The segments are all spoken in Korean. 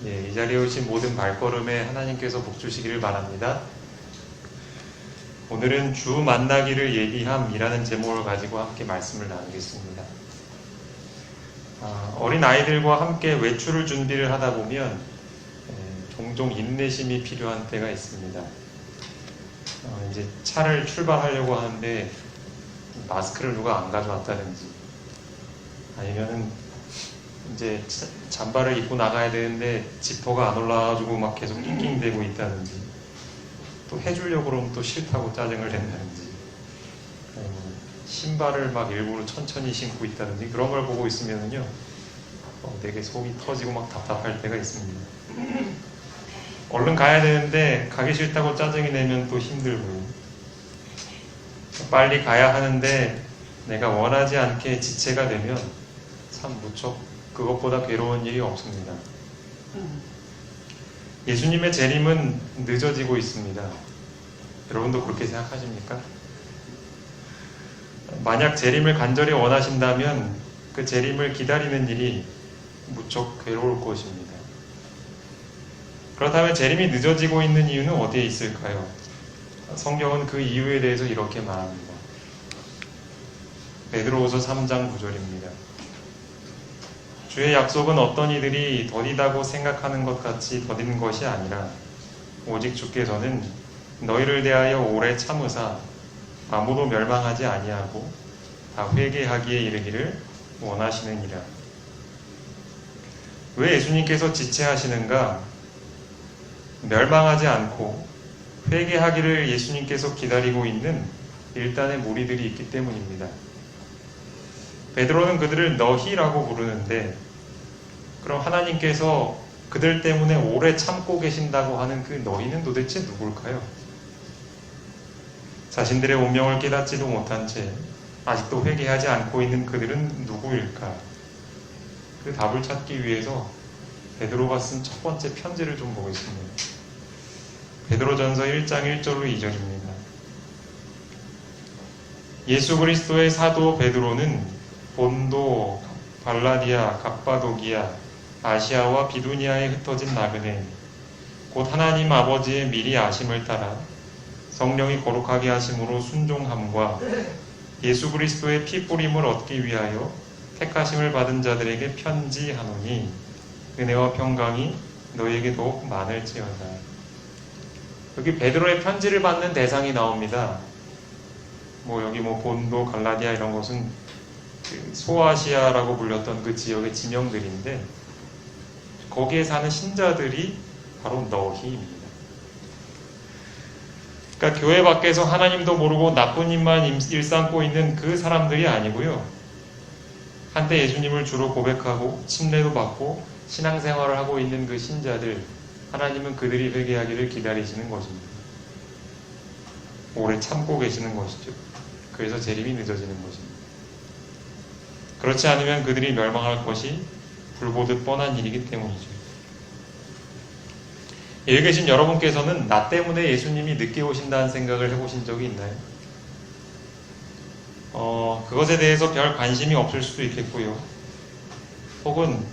예, 이 자리에 오신 모든 발걸음에 하나님께서 복 주시기를 바랍니다. 오늘은 주 만나기를 예비함이라는 제목을 가지고 함께 말씀을 나누겠습니다. 어린 아이들과 함께 외출을 준비를 하다 보면 종종 인내심이 필요한 때가 있습니다. 이제 차를 출발하려고 하는데 마스크를 누가 안 가져왔다든지, 아니면은 이제 잠바를 입고 나가야 되는데 지퍼가 안 올라와가지고 막 계속 낑낑대고 있다든지, 또 해주려고 그러면 또 싫다고 짜증을 낸다든지, 신발을 막 일부러 천천히 신고 있다든지, 그런 걸 보고 있으면은요 되게 속이 터지고 막 답답할 때가 있습니다. 얼른 가야 되는데 가기 싫다고 짜증이 내면 또 힘들고, 빨리 가야 하는데 내가 원하지 않게 지체가 되면 참 무척 그것보다 괴로운 일이 없습니다. 예수님의 재림은 늦어지고 있습니다. 여러분도 그렇게 생각하십니까? 만약 재림을 간절히 원하신다면 그 재림을 기다리는 일이 무척 괴로울 것입니다. 그렇다면 재림이 늦어지고 있는 이유는 어디에 있을까요? 성경은 그 이유에 대해서 이렇게 말합니다. 베드로후서 3장 9절입니다. 주의 약속은 어떤 이들이 더디다고 생각하는 것 같이 더딘 것이 아니라 오직 주께서는 너희를 대하여 오래 참으사 아무도 멸망하지 아니하고 다 회개하기에 이르기를 원하시느니라. 왜 예수님께서 지체하시는가? 멸망하지 않고 회개하기를 예수님께서 기다리고 있는 일단의 무리들이 있기 때문입니다. 베드로는 그들을 너희라고 부르는데, 그럼 하나님께서 그들 때문에 오래 참고 계신다고 하는 그 너희는 도대체 누굴까요? 자신들의 운명을 깨닫지도 못한 채 아직도 회개하지 않고 있는 그들은 누구일까? 그 답을 찾기 위해서 베드로가 쓴 첫 번째 편지를 좀 보겠습니다. 베드로전서 1장 1절로 2절입니다. 예수 그리스도의 사도 베드로는 본도, 발라디아, 갑바도기아, 아시아와 비두니아에 흩어진 나그네, 곧 하나님 아버지의 미리 아심을 따라 성령이 거룩하게 하심으로 순종함과 예수 그리스도의 피 뿌림을 얻기 위하여 택하심을 받은 자들에게 편지하노니 은혜와 평강이 너희에게 더욱 많을지어다. 여기 베드로의 편지를 받는 대상이 나옵니다. 여기 본도, 갈라디아 이런 것은 소아시아라고 불렸던 그 지역의 지명들인데, 거기에 사는 신자들이 바로 너희입니다. 그러니까 교회 밖에서 하나님도 모르고 나쁜 일만 일삼고 있는 그 사람들이 아니고요, 한때 예수님을 주로 고백하고 침례도 받고 신앙생활을 하고 있는 그 신자들, 하나님은 그들이 회개하기를 기다리시는 것입니다. 오래 참고 계시는 것이죠. 그래서 재림이 늦어지는 것입니다. 그렇지 않으면 그들이 멸망할 것이 불보듯 뻔한 일이기 때문이죠. 여기 계신 여러분께서는 나 때문에 예수님이 늦게 오신다는 생각을 해보신 적이 있나요? 그것에 대해서 별 관심이 없을 수도 있겠고요. 혹은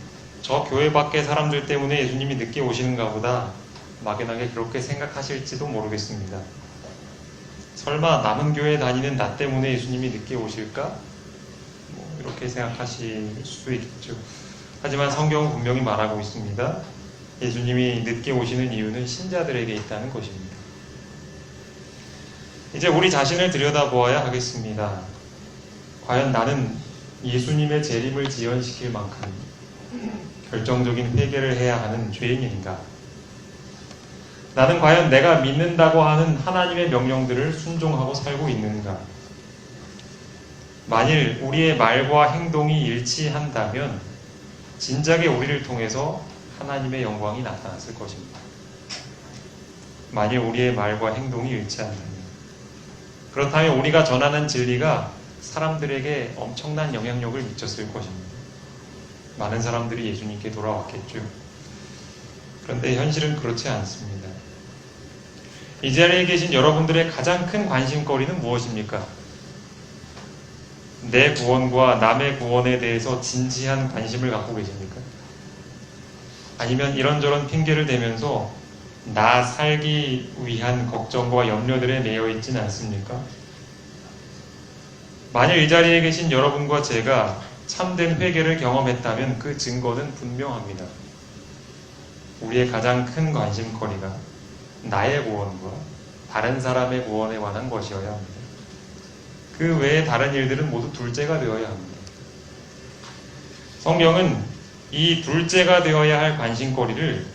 저 교회 밖의 사람들 때문에 예수님이 늦게 오시는가 보다 막연하게 그렇게 생각하실지도 모르겠습니다. 설마 남은 교회 다니는 나 때문에 예수님이 늦게 오실까? 이렇게 생각하실 수도 있겠죠. 하지만 성경은 분명히 말하고 있습니다. 예수님이 늦게 오시는 이유는 신자들에게 있다는 것입니다. 이제 우리 자신을 들여다보아야 하겠습니다. 과연 나는 예수님의 재림을 지연시킬 만큼 결정적인 회개를 해야 하는 죄인인가? 나는 과연 내가 믿는다고 하는 하나님의 명령들을 순종하고 살고 있는가? 만일 우리의 말과 행동이 일치한다면 진작에 우리를 통해서 하나님의 영광이 나타났을 것입니다. 만일 우리의 말과 행동이 일치한다면, 그렇다면 우리가 전하는 진리가 사람들에게 엄청난 영향력을 미쳤을 것입니다. 많은 사람들이 예수님께 돌아왔겠죠. 그런데 현실은 그렇지 않습니다. 이 자리에 계신 여러분들의 가장 큰 관심거리는 무엇입니까? 내 구원과 남의 구원에 대해서 진지한 관심을 갖고 계십니까? 아니면 이런저런 핑계를 대면서 나 살기 위한 걱정과 염려들에 매여 있진 않습니까? 만일 이 자리에 계신 여러분과 제가 참된 회개를 경험했다면 그 증거는 분명합니다. 우리의 가장 큰 관심거리가 나의 구원과 다른 사람의 구원에 관한 것이어야 합니다. 그 외의 다른 일들은 모두 둘째가 되어야 합니다. 성경은 이 둘째가 되어야 할 관심거리를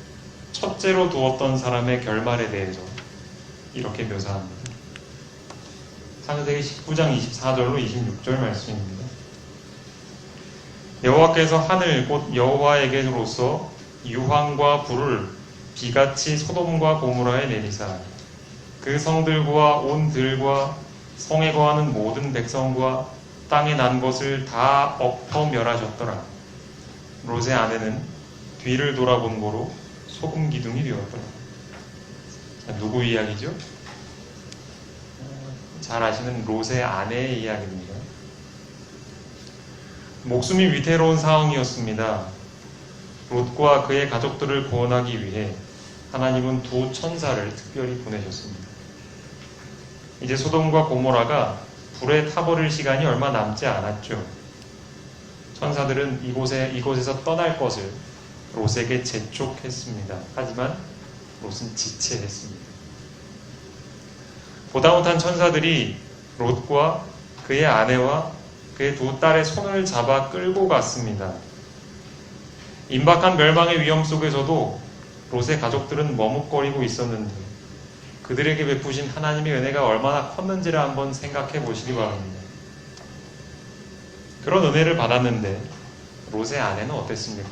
첫째로 두었던 사람의 결말에 대해서 이렇게 묘사합니다. 창세기 19장 24절로 26절 말씀입니다. 여호와께서 하늘 곧 여호와에게로서 유황과 불을 비같이 소돔과 고모라에 내리사 그 성들과 온 들과 성에 거하는 모든 백성과 땅에 난 것을 다 엎어 멸하셨더라. 롯의 아내는 뒤를 돌아본 고로 소금 기둥이 되었더라. 누구 이야기죠? 잘 아시는 롯의 아내의 이야기입니다. 목숨이 위태로운 상황이었습니다. 롯과 그의 가족들을 구원하기 위해 하나님은 두 천사를 특별히 보내셨습니다. 이제 소돔과 고모라가 불에 타버릴 시간이 얼마 남지 않았죠. 천사들은 이곳에서 떠날 것을 롯에게 재촉했습니다. 하지만 롯은 지체했습니다. 보다 못한 천사들이 롯과 그의 아내와 그의 두 딸의 손을 잡아 끌고 갔습니다. 임박한 멸망의 위험 속에서도 롯의 가족들은 머뭇거리고 있었는데 그들에게 베푸신 하나님의 은혜가 얼마나 컸는지를 한번 생각해 보시기 바랍니다. 그런 은혜를 받았는데 롯의 아내는 어땠습니까?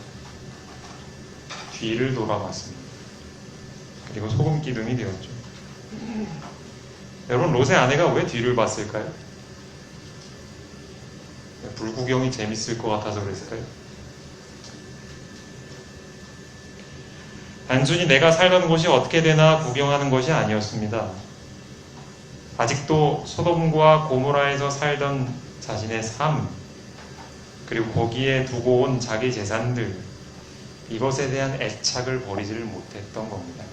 뒤를 돌아봤습니다. 그리고 소금 기둥이 되었죠. 여러분, 롯의 아내가 왜 뒤를 봤을까요? 불구경이 재밌을 것 같아서 그랬을까요? 단순히 내가 살던 곳이 어떻게 되나 구경하는 것이 아니었습니다. 아직도 소돔과 고모라에서 살던 자신의 삶, 그리고 거기에 두고 온 자기 재산들, 이것에 대한 애착을 버리지를 못했던 겁니다.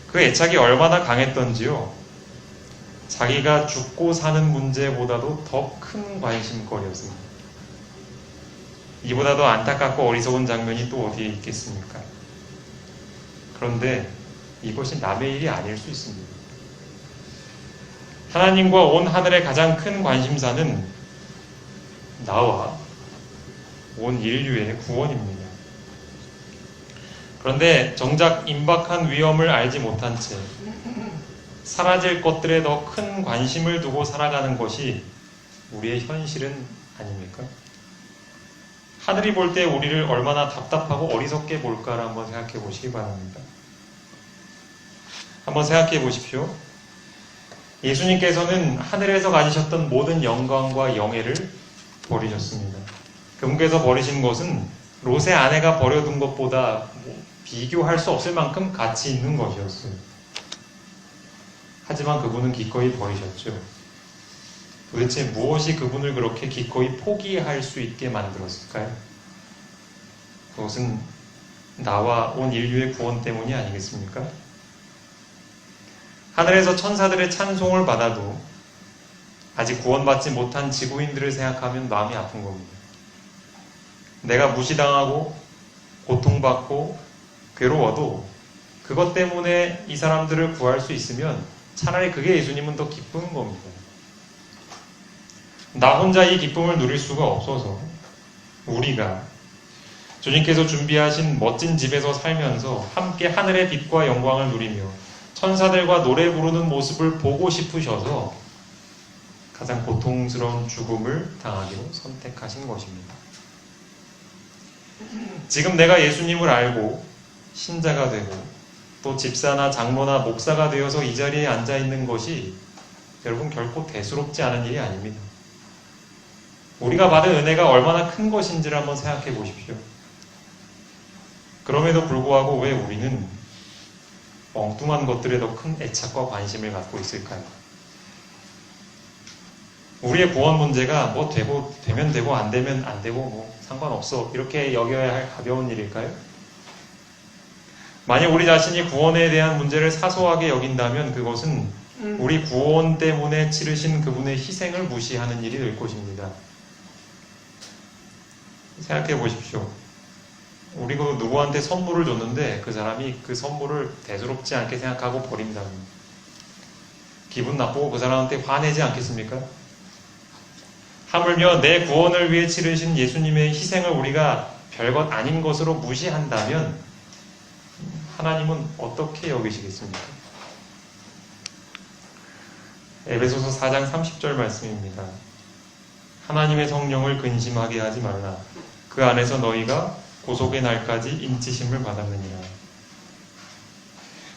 그 애착이 얼마나 강했던지요. 자기가 죽고 사는 문제보다도 더 큰 관심거리였습니다. 이보다 더 안타깝고 어리석은 장면이 또 어디에 있겠습니까? 그런데 이것이 남의 일이 아닐 수 있습니다. 하나님과 온 하늘의 가장 큰 관심사는 나와 온 인류의 구원입니다. 그런데 정작 임박한 위험을 알지 못한 채 사라질 것들에 더 큰 관심을 두고 살아가는 것이 우리의 현실은 아닙니까? 하늘이 볼 때 우리를 얼마나 답답하고 어리석게 볼까를 한번 생각해 보시기 바랍니다. 한번 생각해 보십시오. 예수님께서는 하늘에서 가지셨던 모든 영광과 영예를 버리셨습니다. 그분께서 버리신 것은 롯의 아내가 버려둔 것보다 비교할 수 없을 만큼 가치 있는 것이었어요. 하지만 그분은 기꺼이 버리셨죠. 도대체 무엇이 그분을 그렇게 기꺼이 포기할 수 있게 만들었을까요? 그것은 나와 온 인류의 구원 때문이 아니겠습니까? 하늘에서 천사들의 찬송을 받아도 아직 구원받지 못한 지구인들을 생각하면 마음이 아픈 겁니다. 내가 무시당하고 고통받고 괴로워도 그것 때문에 이 사람들을 구할 수 있으면 차라리 그게 예수님은 더 기쁜 겁니다. 나 혼자 이 기쁨을 누릴 수가 없어서 우리가 주님께서 준비하신 멋진 집에서 살면서 함께 하늘의 빛과 영광을 누리며 천사들과 노래 부르는 모습을 보고 싶으셔서 가장 고통스러운 죽음을 당하기로 선택하신 것입니다. 지금 내가 예수님을 알고 신자가 되고 또 집사나 장로나 목사가 되어서 이 자리에 앉아 있는 것이 여러분 결코 대수롭지 않은 일이 아닙니다. 우리가 받은 은혜가 얼마나 큰 것인지를 한번 생각해 보십시오. 그럼에도 불구하고 왜 우리는 엉뚱한 것들에 더 큰 애착과 관심을 갖고 있을까요? 우리의 구원 문제가 뭐 되면 되고 안 되면 안 되고 뭐 상관없어 이렇게 여겨야 할 가벼운 일일까요? 만약 우리 자신이 구원에 대한 문제를 사소하게 여긴다면 그것은 우리 구원 때문에 치르신 그분의 희생을 무시하는 일이 될 것입니다. 생각해 보십시오. 우리가 누구한테 선물을 줬는데 그 사람이 그 선물을 대수롭지 않게 생각하고 버린다면 기분 나쁘고 그 사람한테 화내지 않겠습니까? 하물며 내 구원을 위해 치르신 예수님의 희생을 우리가 별것 아닌 것으로 무시한다면 하나님은 어떻게 여기시겠습니까? 에베소서 4장 30절 말씀입니다. 하나님의 성령을 근심하게 하지 말라. 그 안에서 너희가 구속의 날까지 인치심을 받았느니라.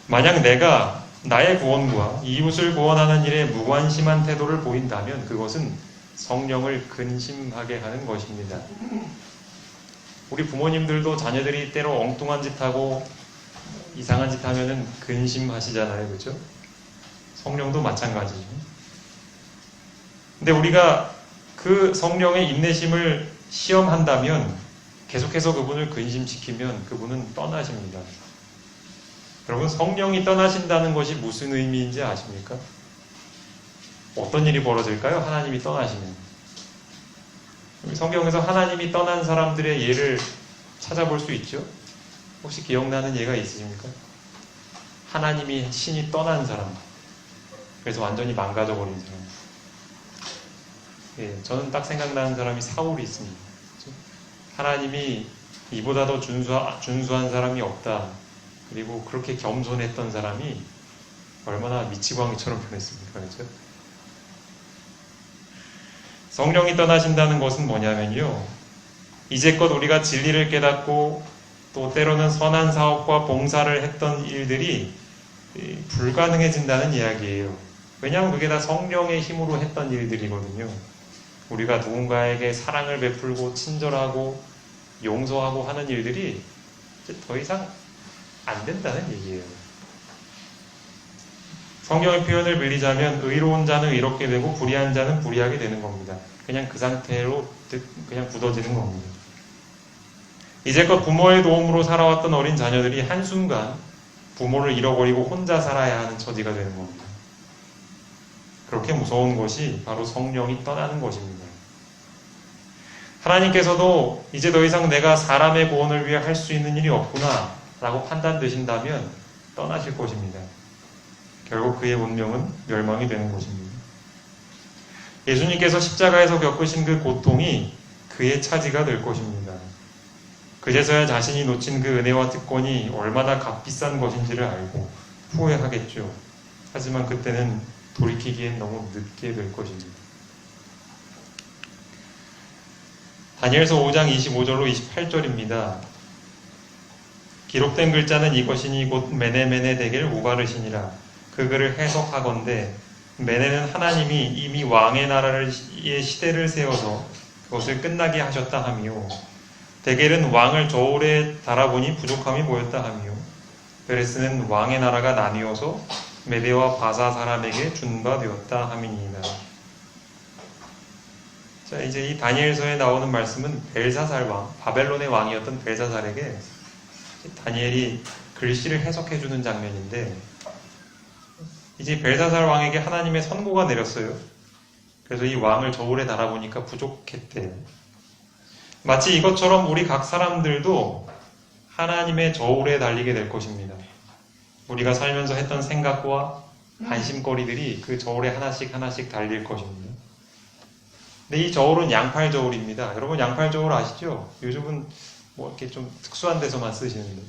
만약 내가 나의 구원과 이웃을 구원하는 일에 무관심한 태도를 보인다면 그것은 성령을 근심하게 하는 것입니다. 우리 부모님들도 자녀들이 때로 엉뚱한 짓 하고 이상한 짓 하면은 근심하시잖아요. 그렇죠? 성령도 마찬가지죠. 근데 우리가 그 성령의 인내심을 시험한다면 계속해서 그분을 근심시키면 그분은 떠나십니다. 여러분, 성령이 떠나신다는 것이 무슨 의미인지 아십니까? 어떤 일이 벌어질까요? 하나님이 떠나시면. 성경에서 하나님이 떠난 사람들의 예를 찾아볼 수 있죠? 혹시 기억나는 예가 있으십니까? 하나님이 신이 떠난 사람. 그래서 완전히 망가져버린 사람. 예, 저는 딱 생각나는 사람이 사울이 있습니다. 그렇죠? 하나님이 이보다 더 준수한 사람이 없다. 그리고 그렇게 겸손했던 사람이 얼마나 미치광이처럼 변했습니까? 그렇죠? 성령이 떠나신다는 것은 뭐냐면요. 이제껏 우리가 진리를 깨닫고 또 때로는 선한 사업과 봉사를 했던 일들이 불가능해진다는 이야기예요. 왜냐하면 그게 다 성령의 힘으로 했던 일들이거든요. 우리가 누군가에게 사랑을 베풀고 친절하고 용서하고 하는 일들이 이제 더 이상 안 된다는 얘기예요. 성경의 표현을 빌리자면 의로운 자는 의롭게 되고 불의한 자는 불의하게 되는 겁니다. 그냥 그 상태로 그냥 굳어지는 겁니다. 이제껏 부모의 도움으로 살아왔던 어린 자녀들이 한순간 부모를 잃어버리고 혼자 살아야 하는 처지가 되는 겁니다. 그렇게 무서운 것이 바로 성령이 떠나는 것입니다. 하나님께서도 이제 더 이상 내가 사람의 구원을 위해 할 수 있는 일이 없구나 라고 판단되신다면 떠나실 것입니다. 결국 그의 운명은 멸망이 되는 것입니다. 예수님께서 십자가에서 겪으신 그 고통이 그의 차지가 될 것입니다. 그제서야 자신이 놓친 그 은혜와 특권이 얼마나 값비싼 것인지를 알고 후회하겠죠. 하지만 그때는 돌이키기엔 너무 늦게 될 것입니다. 다니엘서 5장 25절로 28절입니다. 기록된 글자는 이것이니 곧 메네메네 데겔 우바르시니라. 그 글을 해석하건대 메네는 하나님이 이미 왕의 나라의 시대를 세워서 그것을 끝나게 하셨다 하며, 데겔은 왕을 저울에 달아보니 부족함이 보였다 하며, 베레스는 왕의 나라가 나뉘어서 메대와 바사 사람에게 준 바 되었다 함이니이다. 자, 이제 이 다니엘서에 나오는 말씀은 벨사살 왕, 바벨론의 왕이었던 벨사살에게 다니엘이 글씨를 해석해주는 장면인데, 이제 벨사살 왕에게 하나님의 선고가 내렸어요. 그래서 이 왕을 저울에 달아보니까 부족했대요. 마치 이것처럼 우리 각 사람들도 하나님의 저울에 달리게 될 것입니다. 우리가 살면서 했던 생각과 관심거리들이 그 저울에 하나씩 하나씩 달릴 것입니다. 근데 이 저울은 양팔 저울입니다. 여러분 양팔 저울 아시죠? 요즘은 뭐 이렇게 좀 특수한 데서만 쓰시는데,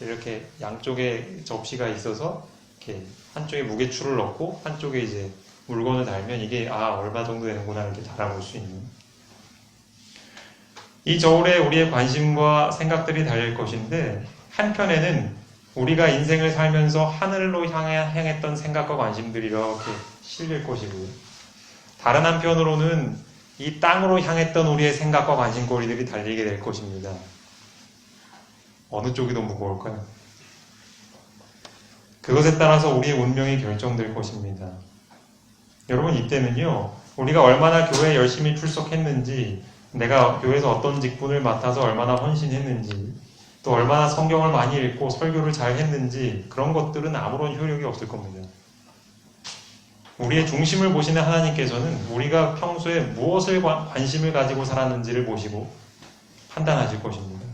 이렇게 양쪽에 접시가 있어서 이렇게 한쪽에 무게추를 넣고 한쪽에 이제 물건을 달면 이게 얼마 정도 되는구나 이렇게 달아볼 수 있는, 이 저울에 우리의 관심과 생각들이 달릴 것인데, 한편에는 우리가 인생을 살면서 하늘로 향했던 생각과 관심들이 이렇게 실릴 것이고요. 다른 한편으로는 이 땅으로 향했던 우리의 생각과 관심거리들이 달리게 될 것입니다. 어느 쪽이 더 무거울까요? 그것에 따라서 우리의 운명이 결정될 것입니다. 여러분, 이때는요, 우리가 얼마나 교회에 열심히 출석했는지, 내가 교회에서 어떤 직분을 맡아서 얼마나 헌신했는지, 또 얼마나 성경을 많이 읽고 설교를 잘 했는지 그런 것들은 아무런 효력이 없을 겁니다. 우리의 중심을 보시는 하나님께서는 우리가 평소에 무엇을 관심을 가지고 살았는지를 보시고 판단하실 것입니다.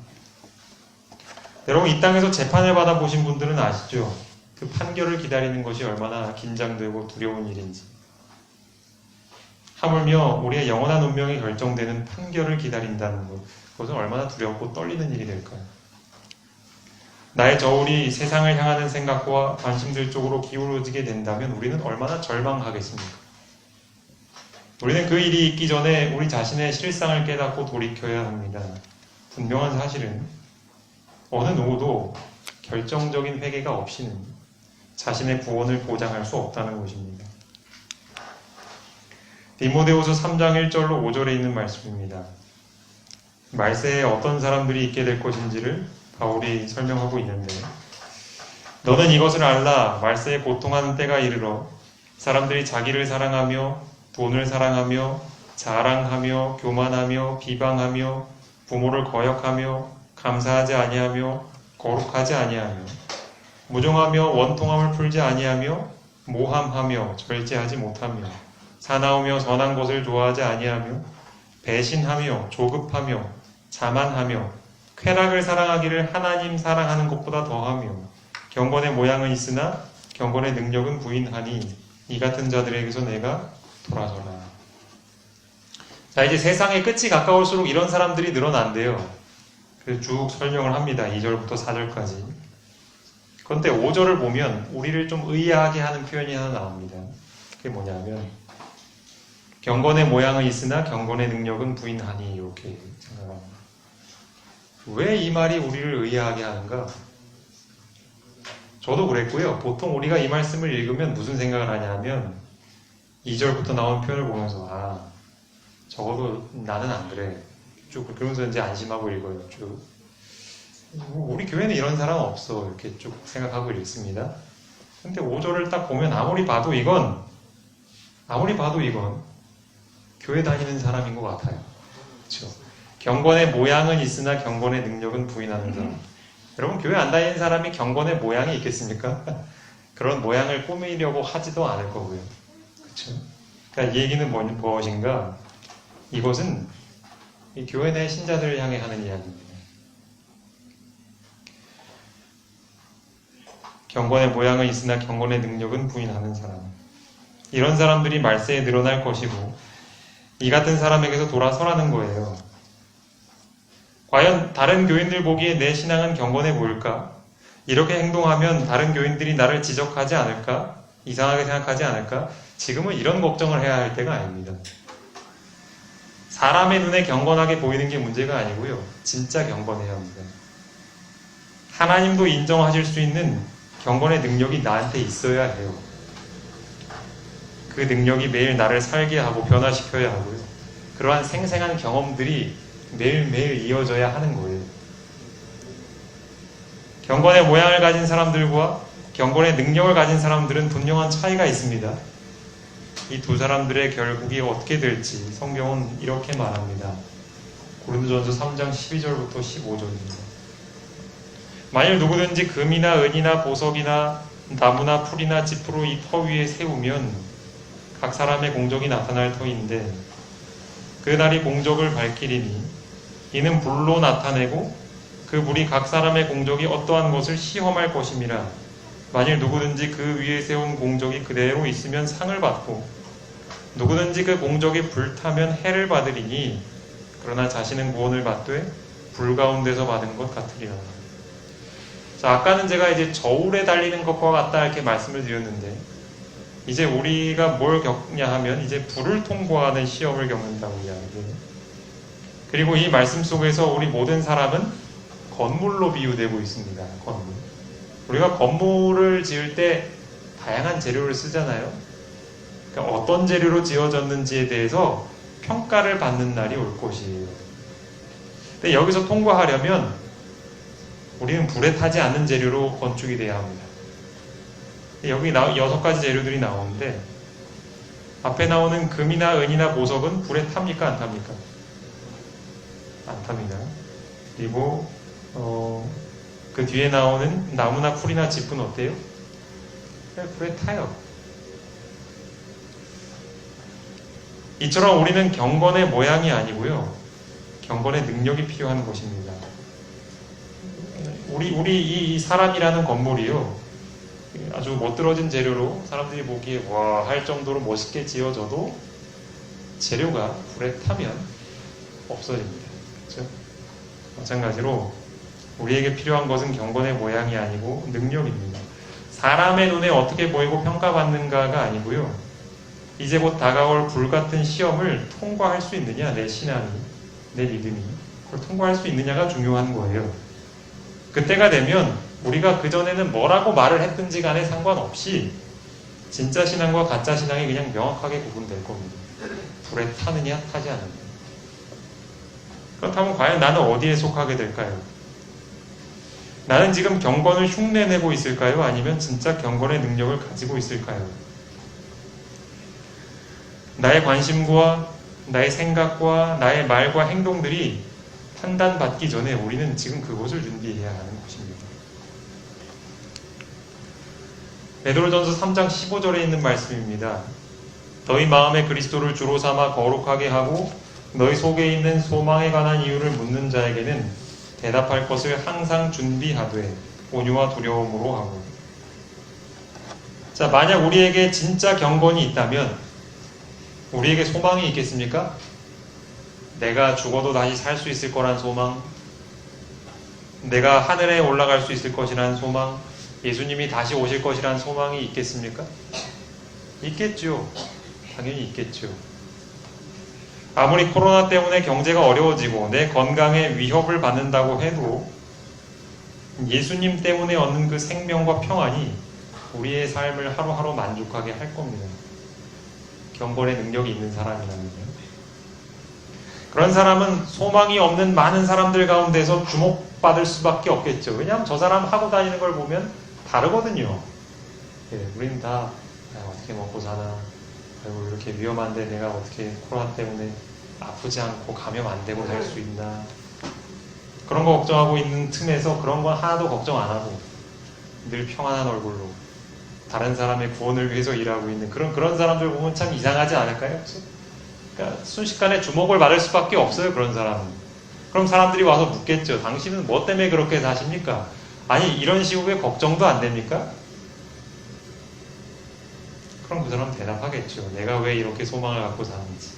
여러분, 이 땅에서 재판을 받아보신 분들은 아시죠? 그 판결을 기다리는 것이 얼마나 긴장되고 두려운 일인지. 하물며 우리의 영원한 운명이 결정되는 판결을 기다린다는 것, 그것은 얼마나 두렵고 떨리는 일이 될까요? 나의 저울이 세상을 향하는 생각과 관심들 쪽으로 기울어지게 된다면 우리는 얼마나 절망하겠습니까? 우리는 그 일이 있기 전에 우리 자신의 실상을 깨닫고 돌이켜야 합니다. 분명한 사실은 어느 누구도 결정적인 회개가 없이는 자신의 구원을 보장할 수 없다는 것입니다. 디모데후서 3장 1절로 5절에 있는 말씀입니다. 말세에 어떤 사람들이 있게 될 것인지를 바울이 설명하고 있는데, 너는 이것을 알라. 말세에 고통하는 때가 이르러 사람들이 자기를 사랑하며 돈을 사랑하며 자랑하며 교만하며 비방하며 부모를 거역하며 감사하지 아니하며 거룩하지 아니하며 무정하며 원통함을 풀지 아니하며 모함하며 절제하지 못하며 사나우며 선한 것을 좋아하지 아니하며 배신하며 조급하며 자만하며 쾌락을 사랑하기를 하나님 사랑하는 것보다 더하며 경건의 모양은 있으나 경건의 능력은 부인하니 이 같은 자들에게서 내가 돌아서라. 자, 이제 세상의 끝이 가까울수록 이런 사람들이 늘어난대요. 그래서 쭉 설명을 합니다. 2절부터 4절까지. 그런데 5절을 보면 우리를 좀 의아하게 하는 표현이 하나 나옵니다. 그게 뭐냐면 경건의 모양은 있으나 경건의 능력은 부인하니, 이렇게 생각합니다. 왜 이 말이 우리를 의아하게 하는가? 저도 그랬고요. 보통 우리가 이 말씀을 읽으면 무슨 생각을 하냐면 2절부터 나온 표현을 보면서 적어도 나는 안 그래. 쭉 그러면서 이제 안심하고 읽어요. 쭉. 우리 교회는 이런 사람 없어. 이렇게 쭉 생각하고 읽습니다. 근데 5절을 딱 보면 아무리 봐도 이건 교회 다니는 사람인 것 같아요. 그렇죠? 경건의 모양은 있으나 경건의 능력은 부인하는 사람. 여러분, 교회 안 다니는 사람이 경건의 모양이 있겠습니까? 그런 모양을 꾸미려고 하지도 않을 거고요. 그렇죠? 그러니까 이 얘기는 무엇인가? 이것은 이 교회 내 신자들을 향해 하는 이야기입니다. 경건의 모양은 있으나 경건의 능력은 부인하는 사람. 이런 사람들이 말세에 늘어날 것이고 이 같은 사람에게서 돌아서라는 거예요. 과연 다른 교인들 보기에 내 신앙은 경건해 보일까? 이렇게 행동하면 다른 교인들이 나를 지적하지 않을까? 이상하게 생각하지 않을까? 지금은 이런 걱정을 해야 할 때가 아닙니다. 사람의 눈에 경건하게 보이는 게 문제가 아니고요. 진짜 경건해야 합니다. 하나님도 인정하실 수 있는 경건의 능력이 나한테 있어야 해요. 그 능력이 매일 나를 살게 하고 변화시켜야 하고요. 그러한 생생한 경험들이 매일매일 이어져야 하는 거예요. 경건의 모양을 가진 사람들과 경건의 능력을 가진 사람들은 분명한 차이가 있습니다. 이 두 사람들의 결국이 어떻게 될지 성경은 이렇게 말합니다. 고린도전서 3장 12절부터 15절입니다. 만일 누구든지 금이나 은이나 보석이나 나무나 풀이나 짚으로 이 터 위에 세우면 각 사람의 공적이 나타날 터인데 그 날이 공적을 밝히리니 이는 불로 나타내고 그 불이 각 사람의 공적이 어떠한 것을 시험할 것임이라. 만일 누구든지 그 위에 세운 공적이 그대로 있으면 상을 받고 누구든지 그 공적이 불타면 해를 받으리니 그러나 자신은 구원을 받되 불 가운데서 받은 것 같으리라. 자, 아까는 제가 이제 저울에 달리는 것과 같다 이렇게 말씀을 드렸는데 이제 우리가 뭘 겪냐 하면 이제 불을 통과하는 시험을 겪는다고 이야기해요. 그리고 이 말씀 속에서 우리 모든 사람은 건물로 비유되고 있습니다. 건물. 우리가 건물을 지을 때 다양한 재료를 쓰잖아요. 그러니까 어떤 재료로 지어졌는지에 대해서 평가를 받는 날이 올 것이에요. 근데 여기서 통과하려면 우리는 불에 타지 않는 재료로 건축이 돼야 합니다. 여기 6가지 재료들이 나오는데 앞에 나오는 금이나 은이나 보석은 불에 탑니까? 안 탑니까? 안 탑니다. 그리고 그 뒤에 나오는 나무나 풀이나 짚은 어때요? 불에 타요. 이처럼 우리는 경건의 모양이 아니고요, 경건의 능력이 필요한 것입니다. 우리 이 사람이라는 건물이요, 아주 멋들어진 재료로 사람들이 보기에 와 할 정도로 멋있게 지어져도 재료가 불에 타면 없어집니다. 그렇죠? 마찬가지로 우리에게 필요한 것은 경건의 모양이 아니고 능력입니다. 사람의 눈에 어떻게 보이고 평가받는가가 아니고요, 이제 곧 다가올 불같은 시험을 통과할 수 있느냐, 내 신앙이, 내 믿음이 그걸 통과할 수 있느냐가 중요한 거예요. 그때가 되면 우리가 그전에는 뭐라고 말을 했든지 간에 상관없이 진짜 신앙과 가짜 신앙이 그냥 명확하게 구분될 겁니다. 불에 타느냐 타지 않느냐. 그렇다면 과연 나는 어디에 속하게 될까요? 나는 지금 경건을 흉내내고 있을까요? 아니면 진짜 경건의 능력을 가지고 있을까요? 나의 관심과 나의 생각과 나의 말과 행동들이 판단받기 전에 우리는 지금 그것을 준비해야 하는 것입니다. 베드로전서 3장 15절에 있는 말씀입니다. 너희 마음에 그리스도를 주로 삼아 거룩하게 하고 너희 속에 있는 소망에 관한 이유를 묻는 자에게는 대답할 것을 항상 준비하되 온유와 두려움으로 하고. 자, 만약 우리에게 진짜 경건이 있다면 우리에게 소망이 있겠습니까? 내가 죽어도 다시 살 수 있을 거란 소망, 내가 하늘에 올라갈 수 있을 것이란 소망, 예수님이 다시 오실 것이란 소망이 있겠습니까? 있겠죠. 당연히 있겠죠. 아무리 코로나 때문에 경제가 어려워지고 내 건강에 위협을 받는다고 해도 예수님 때문에 얻는 그 생명과 평안이 우리의 삶을 하루하루 만족하게 할 겁니다. 경건의 능력이 있는 사람이라면요. 그런 사람은 소망이 없는 많은 사람들 가운데서 주목받을 수밖에 없겠죠. 왜냐하면 저 사람 하고 다니는 걸 보면 다르거든요. 우리는 다 어떻게 먹고 사나, 그리고 이렇게 위험한데 내가 어떻게 코로나 때문에 아프지 않고 감염 안 되고 살 수 있나, 그런 거 걱정하고 있는 틈에서 그런 건 하나도 걱정 안 하고 늘 평안한 얼굴로 다른 사람의 구원을 위해서 일하고 있는 그런 사람들 보면 참 이상하지 않을까요? 그러니까 순식간에 주목을 받을 수밖에 없어요, 그런 사람은. 그럼 사람들이 와서 묻겠죠. 당신은 뭐 때문에 그렇게 사십니까? 아니, 이런 시국에 걱정도 안 됩니까? 그럼 그 사람은 대답하겠죠. 내가 왜 이렇게 소망을 갖고 사는지.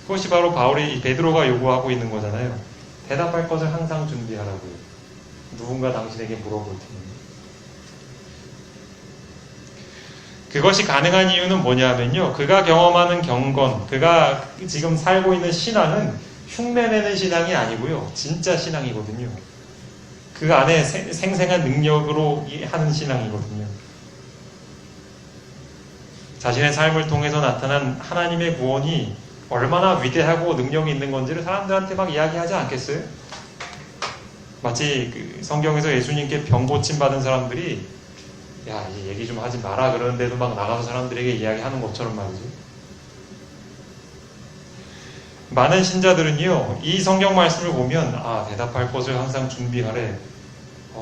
그것이 바로 베드로가 요구하고 있는 거잖아요. 대답할 것을 항상 준비하라고요. 누군가 당신에게 물어볼 테니. 그것이 가능한 이유는 뭐냐면요, 그가 경험하는 경건, 그가 지금 살고 있는 신앙은 흉내내는 신앙이 아니고요, 진짜 신앙이거든요. 그 안에 생생한 능력으로 하는 신앙이거든요. 자신의 삶을 통해서 나타난 하나님의 구원이 얼마나 위대하고 능력이 있는 건지를 사람들한테 막 이야기하지 않겠어요? 마치 그 성경에서 예수님께 병 고침 받은 사람들이 야, 이 얘기 좀 하지 마라 그러는데도 막 나가서 사람들에게 이야기하는 것처럼 말이죠. 많은 신자들은요, 이 성경 말씀을 보면 대답할 것을 항상 준비하래.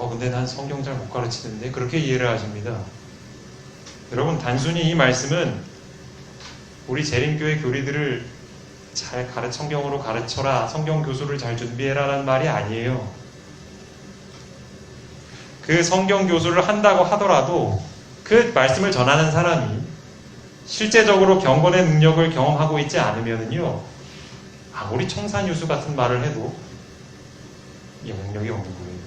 근데 난 성경 잘 못 가르치는데, 그렇게 이해를 하십니다. 여러분, 단순히 이 말씀은 우리 재림교회 교리들을 잘 성경으로 가르쳐라, 성경 교수를 잘 준비해라 라는 말이 아니에요. 그 성경 교수를 한다고 하더라도 그 말씀을 전하는 사람이 실제적으로 경건의 능력을 경험하고 있지 않으면요, 아무리 청산유수 같은 말을 해도 영향력이 없는 거예요.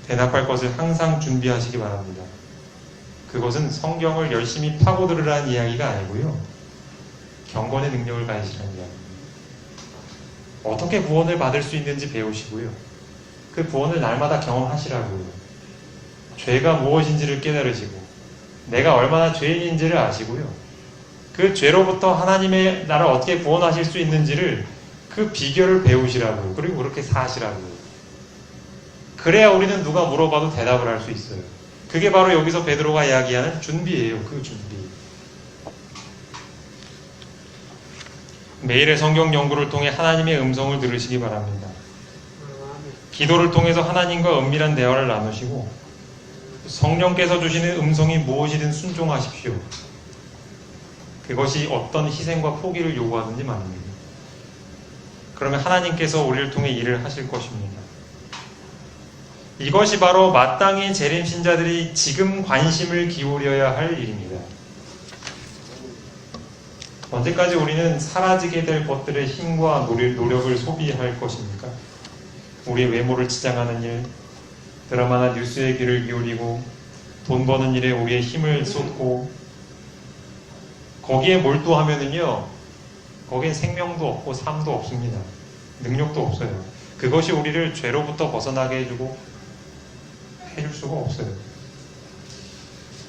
대답할 것을 항상 준비하시기 바랍니다. 그것은 성경을 열심히 파고들으라는 이야기가 아니고요, 경건의 능력을 가지시라는 이야기입니다. 어떻게 구원을 받을 수 있는지 배우시고요, 그 구원을 날마다 경험하시라고요. 죄가 무엇인지를 깨달으시고 내가 얼마나 죄인인지를 아시고요, 그 죄로부터 하나님의 나를 어떻게 구원하실 수 있는지를 그 비결을 배우시라고요. 그리고 그렇게 사시라고요. 그래야 우리는 누가 물어봐도 대답을 할 수 있어요. 그게 바로 여기서 베드로가 이야기하는 준비예요. 그 준비. 매일의 성경 연구를 통해 하나님의 음성을 들으시기 바랍니다. 기도를 통해서 하나님과 은밀한 대화를 나누시고 성령께서 주시는 음성이 무엇이든 순종하십시오. 그것이 어떤 희생과 포기를 요구하든지 말입니다. 그러면 하나님께서 우리를 통해 일을 하실 것입니다. 이것이 바로 마땅히 재림 신자들이 지금 관심을 기울여야 할 일입니다. 언제까지 우리는 사라지게 될 것들의 힘과 노력을 소비할 것입니까? 우리의 외모를 치장하는 일, 드라마나 뉴스에 귀를 기울이고 돈 버는 일에 우리의 힘을 쏟고 거기에 몰두하면은요, 거기엔 생명도 없고 삶도 없습니다. 능력도 없어요. 그것이 우리를 죄로부터 벗어나게 해줄 수가 없어요.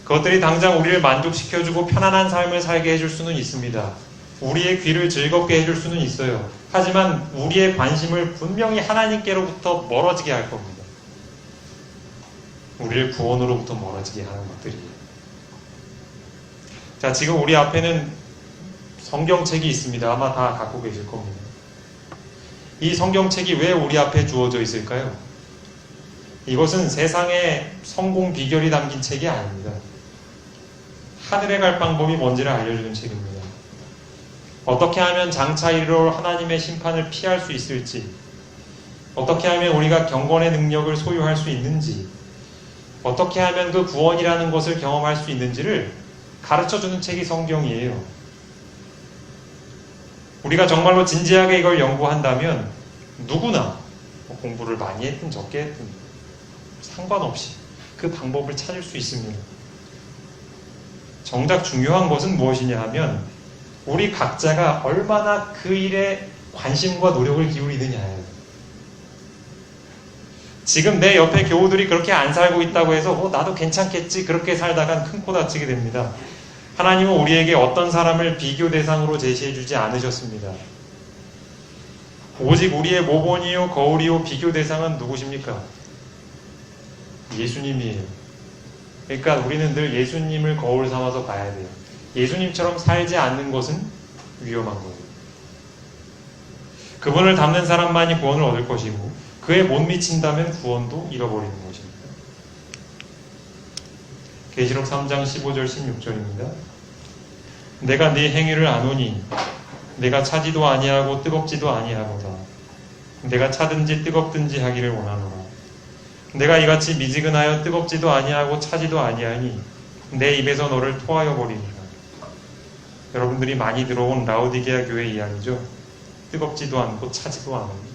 그것들이 당장 우리를 만족시켜주고 편안한 삶을 살게 해줄 수는 있습니다. 우리의 귀를 즐겁게 해줄 수는 있어요. 하지만 우리의 관심을 분명히 하나님께로부터 멀어지게 할 겁니다. 우리를 구원으로부터 멀어지게 하는 것들이에요. 자, 지금 우리 앞에는 성경책이 있습니다. 아마 다 갖고 계실 겁니다. 이 성경책이 왜 우리 앞에 주어져 있을까요? 이것은 세상의 성공 비결이 담긴 책이 아닙니다. 하늘에 갈 방법이 뭔지를 알려주는 책입니다. 어떻게 하면 장차 이르러 하나님의 심판을 피할 수 있을지, 어떻게 하면 우리가 경건의 능력을 소유할 수 있는지, 어떻게 하면 그 구원이라는 것을 경험할 수 있는지를 가르쳐주는 책이 성경이에요. 우리가 정말로 진지하게 이걸 연구한다면 누구나 공부를 많이 했든 적게 했든 상관없이 그 방법을 찾을 수 있습니다. 정작 중요한 것은 무엇이냐 하면 우리 각자가 얼마나 그 일에 관심과 노력을 기울이느냐예요. 지금 내 옆에 교우들이 그렇게 안 살고 있다고 해서 나도 괜찮겠지 그렇게 살다간 큰 코 다치게 됩니다. 하나님은 우리에게 어떤 사람을 비교 대상으로 제시해주지 않으셨습니다. 오직 우리의 모본이요 거울이요 비교 대상은 누구십니까? 예수님이에요. 그러니까 우리는 늘 예수님을 거울 삼아서 봐야 돼요. 예수님처럼 살지 않는 것은 위험한 거예요. 그분을 닮는 사람만이 구원을 얻을 것이고 그에 못 미친다면 구원도 잃어버리는 것입니다. 계시록 3장 15절 16절입니다. 내가 네 행위를 아노니 내가 차지도 아니하고 뜨겁지도 아니하고다. 내가 차든지 뜨겁든지 하기를 원하노라. 내가 이같이 미지근하여 뜨겁지도 아니하고 차지도 아니하니 내 입에서 너를 토하여 버리니라. 여러분들이 많이 들어온 라오디게아 교회 이야기죠. 뜨겁지도 않고 차지도 않으니.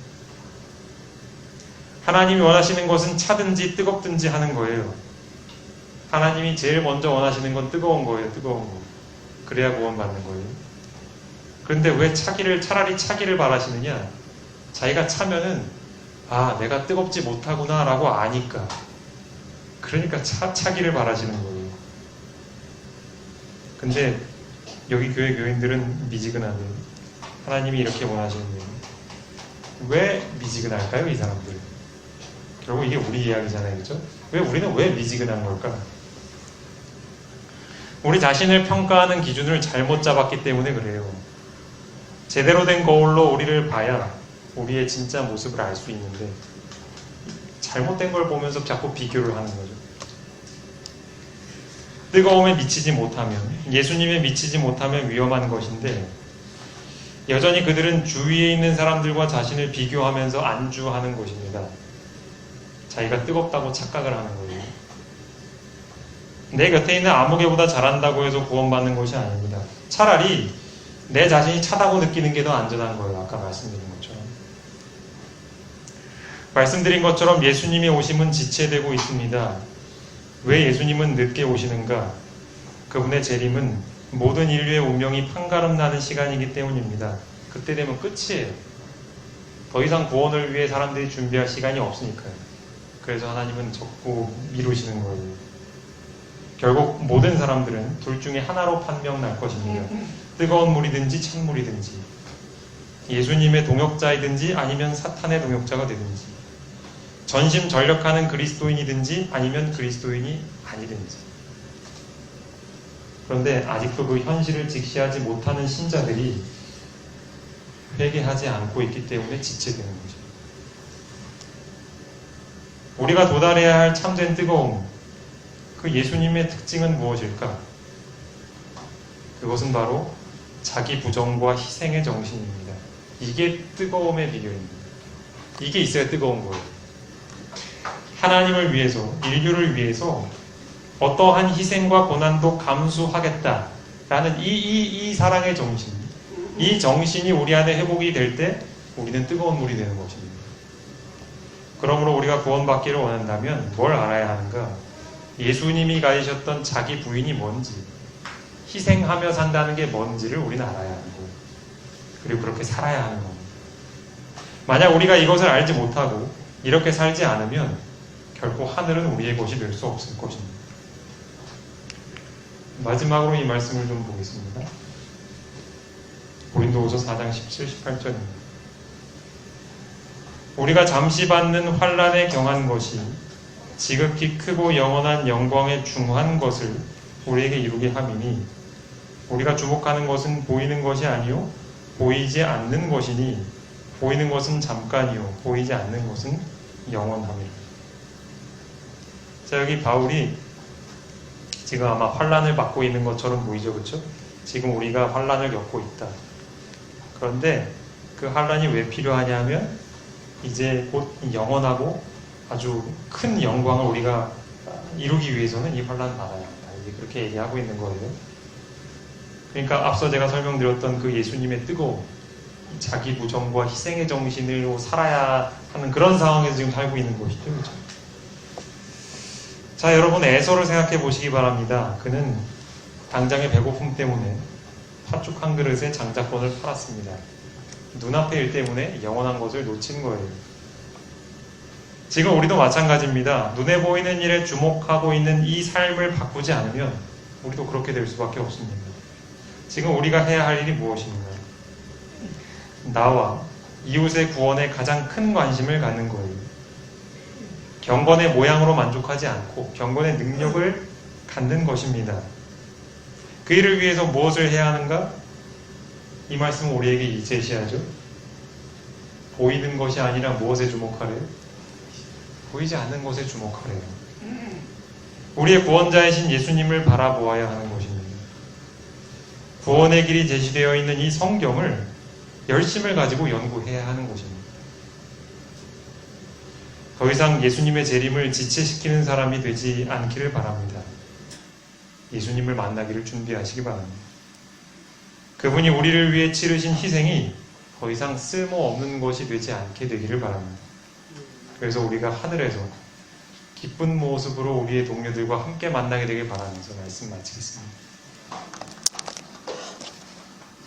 하나님이 원하시는 것은 차든지 뜨겁든지 하는 거예요. 하나님이 제일 먼저 원하시는 건 뜨거운 거예요. 뜨거운 거. 그래야 구원받는 거예요. 그런데 왜 차라리 차기를 바라시느냐? 자기가 차면은 내가 뜨겁지 못하구나 라고 아니까. 그러니까 차기를 바라시는 거예요. 근데 여기 교회 교인들은 미지근하대요. 하나님이 이렇게 원하시는데요. 왜 미지근할까요? 이 사람들. 결국 이게 우리 이야기잖아요. 그렇죠? 우리는 왜 미지근한 걸까? 우리 자신을 평가하는 기준을 잘못 잡았기 때문에 그래요. 제대로 된 거울로 우리를 봐야 우리의 진짜 모습을 알 수 있는데 잘못된 걸 보면서 자꾸 비교를 하는 거죠. 뜨거움에 미치지 못하면, 예수님에 미치지 못하면 위험한 것인데 여전히 그들은 주위에 있는 사람들과 자신을 비교하면서 안주하는 것입니다. 자기가 뜨겁다고 착각을 하는 거예요. 내 곁에 있는 아무개보다 잘한다고 해서 구원받는 것이 아닙니다. 차라리 내 자신이 차다고 느끼는 게 더 안전한 거예요. 아까 말씀드린 것처럼. 말씀드린 것처럼 예수님의 오심은 지체되고 있습니다. 왜 예수님은 늦게 오시는가? 그분의 재림은 모든 인류의 운명이 판가름 나는 시간이기 때문입니다. 그때 되면 끝이에요. 더 이상 구원을 위해 사람들이 준비할 시간이 없으니까요. 그래서 하나님은 자꾸 미루시는 거예요. 결국 모든 사람들은 둘 중에 하나로 판명 날 것입니다. 뜨거운 물이든지 찬물이든지, 예수님의 동역자이든지 아니면 사탄의 동역자가 되든지, 전심전력하는 그리스도인이든지 아니면 그리스도인이 아니든지. 그런데 아직도 그 현실을 직시하지 못하는 신자들이 회개하지 않고 있기 때문에 지체되는 거죠. 우리가 도달해야 할 참된 뜨거움, 그 예수님의 특징은 무엇일까? 그것은 바로 자기 부정과 희생의 정신입니다. 이게 뜨거움의 비결입니다. 이게 있어야 뜨거운 거예요. 하나님을 위해서, 인류를 위해서 어떠한 희생과 고난도 감수하겠다라는 이 사랑의 정신, 이 정신이 우리 안에 회복이 될 때 우리는 뜨거운 물이 되는 것입니다. 그러므로 우리가 구원받기를 원한다면 뭘 알아야 하는가? 예수님이 가지셨던 자기 부인이 뭔지, 희생하며 산다는 게 뭔지를 우리는 알아야 하는 거예요. 그리고 그렇게 살아야 하는 겁니다. 만약 우리가 이것을 알지 못하고 이렇게 살지 않으면 결코 하늘은 우리의 것이 될 수 없을 것입니다. 마지막으로 이 말씀을 좀 보겠습니다. 고린도후서 4장 17, 18절입니다. 우리가 잠시 받는 환난에 경한 것이 지극히 크고 영원한 영광에 중한 것을 우리에게 이루게 함이니 우리가 주목하는 것은 보이는 것이 아니요 보이지 않는 것이니 보이는 것은 잠깐이요 보이지 않는 것은 영원함이라. 자, 여기 바울이 지금 아마 환난을 받고 있는 것처럼 보이죠, 그렇죠? 지금 우리가 환난을 겪고 있다. 그런데 그 환난이 왜 필요하냐면 이제 곧 영원하고 아주 큰 영광을 우리가 이루기 위해서는 이 환난을 받아야 한다. 이제 그렇게 얘기하고 있는 거예요. 그러니까 앞서 제가 설명드렸던 그 예수님의 뜨거움, 자기 부정과 희생의 정신으로 살아야 하는 그런 상황에서 지금 살고 있는 것이죠. 그렇죠? 자, 여러분 에서를 생각해 보시기 바랍니다. 그는 당장의 배고픔 때문에 팥죽 한 그릇에 장자권을 팔았습니다. 눈앞의 일 때문에 영원한 것을 놓친 거예요. 지금 우리도 마찬가지입니다. 눈에 보이는 일에 주목하고 있는 이 삶을 바꾸지 않으면 우리도 그렇게 될 수밖에 없습니다. 지금 우리가 해야 할 일이 무엇입니까? 나와 이웃의 구원에 가장 큰 관심을 갖는 거예요. 경건의 모양으로 만족하지 않고 경건의 능력을 갖는 것입니다. 그 일을 위해서 무엇을 해야 하는가? 이 말씀은 우리에게 제시하죠. 보이는 것이 아니라 무엇에 주목하래요? 보이지 않는 것에 주목하래요. 우리의 구원자이신 예수님을 바라보아야 하는 것입니다. 구원의 길이 제시되어 있는 이 성경을 열심을 가지고 연구해야 하는 것입니다. 더 이상 예수님의 재림을 지체시키는 사람이 되지 않기를 바랍니다. 예수님을 만나기를 준비하시기 바랍니다. 그분이 우리를 위해 치르신 희생이 더 이상 쓸모없는 것이 되지 않게 되기를 바랍니다. 그래서 우리가 하늘에서 기쁜 모습으로 우리의 동료들과 함께 만나게 되길 바라면서 말씀 마치겠습니다.